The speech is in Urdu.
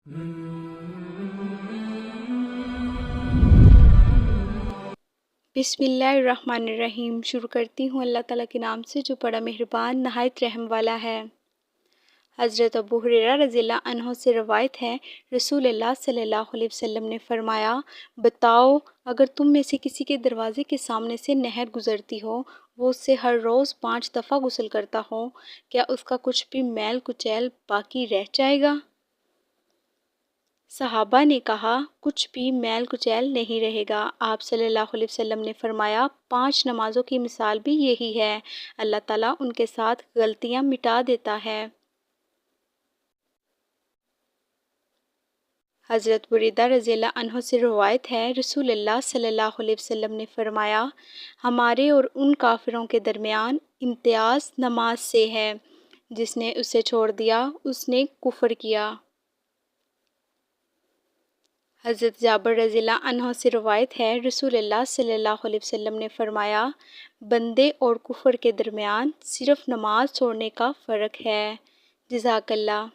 بسم اللہ الرحمن الرحیم۔ شروع کرتی ہوں اللہ تعالیٰ کے نام سے جو بڑا مہربان نہایت رحم والا ہے۔ حضرت ابو ہریرہ رضی اللہ عنہ سے روایت ہے، رسول اللہ صلی اللہ علیہ وسلم نے فرمایا، بتاؤ اگر تم میں سے کسی کے دروازے کے سامنے سے نہر گزرتی ہو، وہ اس سے ہر روز 5 دفعہ غسل کرتا ہو، کیا اس کا کچھ بھی میل کچیل باقی رہ جائے گا؟ صحابہ نے کہا، کچھ بھی میل کچیل نہیں رہے گا۔ آپ صلی اللہ علیہ وسلم نے فرمایا، 5 نمازوں کی مثال بھی یہی ہے، اللہ تعالیٰ ان کے ساتھ غلطیاں مٹا دیتا ہے۔ حضرت بریدہ رضی اللہ عنہ سے روایت ہے، رسول اللہ صلی اللہ علیہ وسلم نے فرمایا، ہمارے اور ان کافروں کے درمیان امتیاز نماز سے ہے، جس نے اسے چھوڑ دیا اس نے کفر کیا۔ حضرت جابر رضی اللہ عنہ سے روایت ہے، رسول اللہ صلی اللہ علیہ وسلم نے فرمایا، بندے اور کفر کے درمیان صرف نماز چھوڑنے کا فرق ہے۔ جزاک اللہ۔